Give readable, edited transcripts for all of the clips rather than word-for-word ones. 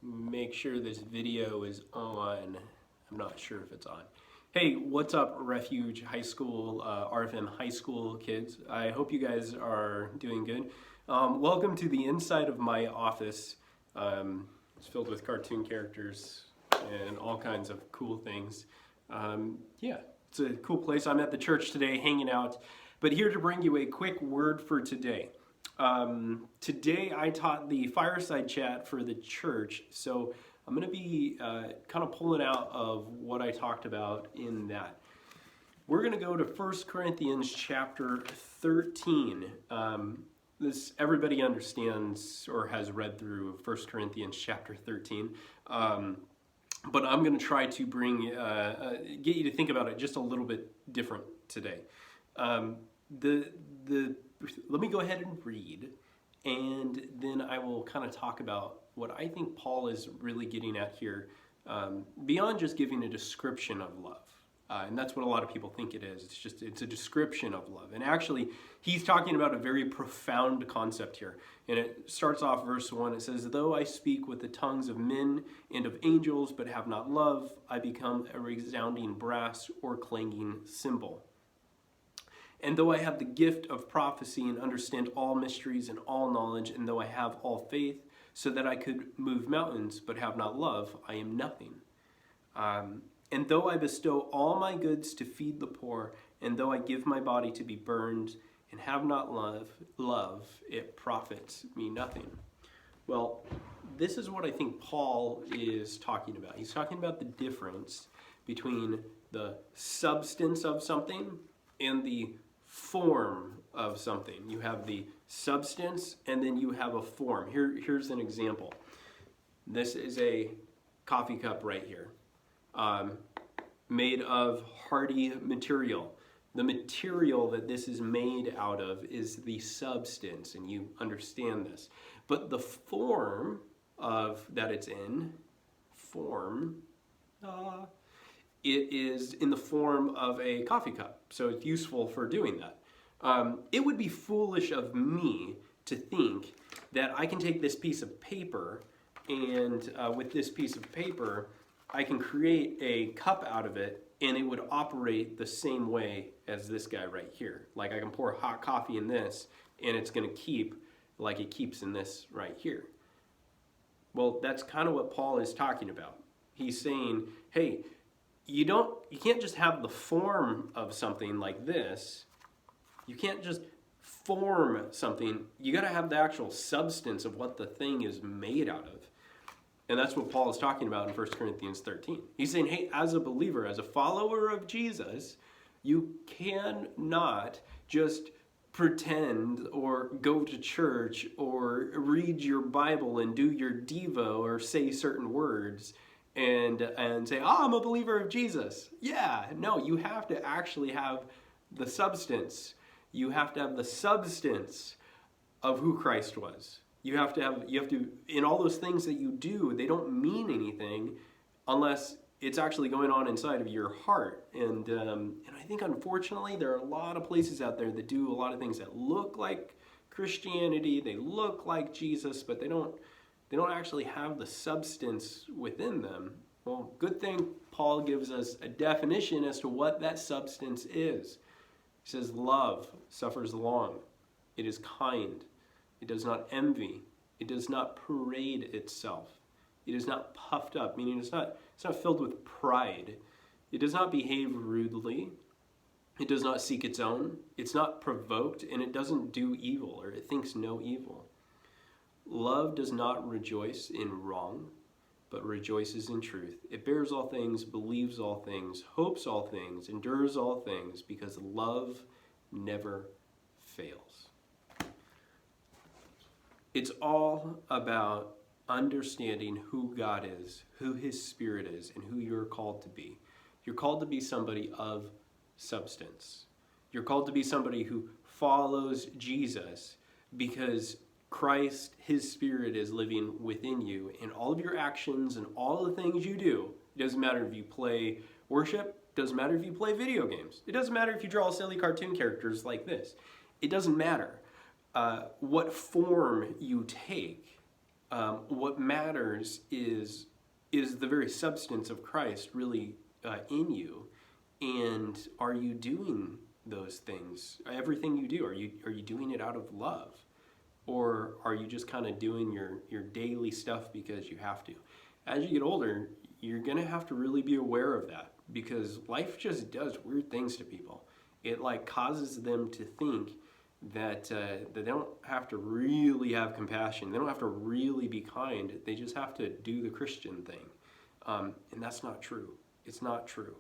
make sure this video is on. I'm not sure if it's on. Hey, what's up, Refuge High School, RFM High School kids? I hope you guys are doing good. Welcome to the inside of my office. It's filled with cartoon characters and all kinds of cool things. Yeah, it's a cool place. I'm at the church today hanging out, but here to bring you a quick word for today. Today I taught the fireside chat for the church, so I'm going to be kind of pulling out of what I talked about in that. We're going to go to 1 Corinthians chapter 13. This everybody understands or has read through 1 Corinthians chapter 13. But I'm going to try to bring get you to think about it just a little bit different today. Let me go ahead and read, and then I will kind of talk about what I think Paul is really getting at here, beyond just giving a description of love. And that's what a lot of people think it is. It's a description of love. And actually, he's talking about a very profound concept here. And it starts off verse 1. It says, "Though I speak with the tongues of men and of angels, but have not love, I become a resounding brass or clanging cymbal. And though I have the gift of prophecy and understand all mysteries and all knowledge, and though I have all faith, so that I could move mountains, but have not love, I am nothing. And though I bestow all my goods to feed the poor, and though I give my body to be burned, and have not love, it profits me nothing." Well, this is what I think Paul is talking about. He's talking about the difference between the substance of something and the form of something. You have the substance and then you have a form. Here's an example. This is a coffee cup right here, made of hardy material. The material that this is made out of is the substance, and you understand this. But the form of that it's in, it is in the form of a coffee cup, so it's useful for doing that. It would be foolish of me to think that I can take this piece of paper and with this piece of paper, I can create a cup out of it and it would operate the same way as this guy right here. Like I can pour hot coffee in this and it's going to keep like it keeps in this right here. Well, that's kind of what Paul is talking about. He's saying, hey, you can't just have the form of something like this. You can't just form something. You got to have the actual substance of what the thing is made out of. And that's what Paul is talking about in 1 Corinthians 13. He's saying, hey, as a believer, as a follower of Jesus, you cannot just pretend or go to church or read your Bible and do your Devo or say certain words and say, I'm a believer of Jesus. Yeah, no, you have to actually have the substance. You have to have the substance of who Christ was. You have to, in all those things that you do, they don't mean anything unless it's actually going on inside of your heart. And I think, unfortunately, there are a lot of places out there that do a lot of things that look like Christianity, they look like Jesus, but they don't actually have the substance within them. Well, good thing Paul gives us a definition as to what that substance is. He says, love suffers long. It is kind. It does not envy. It does not parade itself. It is not puffed up, meaning it's not filled with pride. It does not behave rudely. It does not seek its own. It's not provoked, and it doesn't do evil, or it thinks no evil. Love does not rejoice in wrong, but rejoices in truth. It bears all things, believes all things, hopes all things, endures all things, because love never fails. It's all about understanding who God is, who His Spirit is, and who you're called to be. You're called to be somebody of substance. You're called to be somebody who follows Jesus because Christ, His Spirit, is living within you, and all of your actions and all the things you do. It doesn't matter if you play worship, it doesn't matter if you play video games, it doesn't matter if you draw silly cartoon characters like this. It doesn't matter what form you take. What matters is the very substance of Christ really in you, and are you doing those things? Everything you do, are you doing it out of love, or are you just kind of doing your daily stuff because you have to? As you get older, you're gonna have to really be aware of that, because life just does weird things to people. It like causes them to think that they don't have to really have compassion. They don't have to really be kind. They just have to do the Christian thing. And that's not true. It's not true.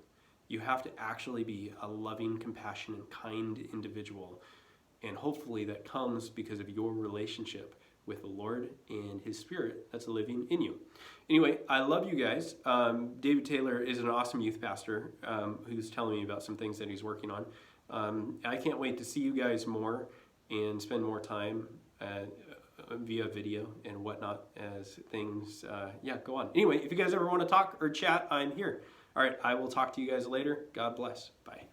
You have to actually be a loving, compassionate, kind individual. And hopefully that comes because of your relationship with the Lord and His Spirit that's living in you. Anyway, I love you guys. David Taylor is an awesome youth pastor who's telling me about some things that he's working on. I can't wait to see you guys more and spend more time via video and whatnot as things go on. Anyway, if you guys ever want to talk or chat, I'm here. All right, I will talk to you guys later. God bless. Bye.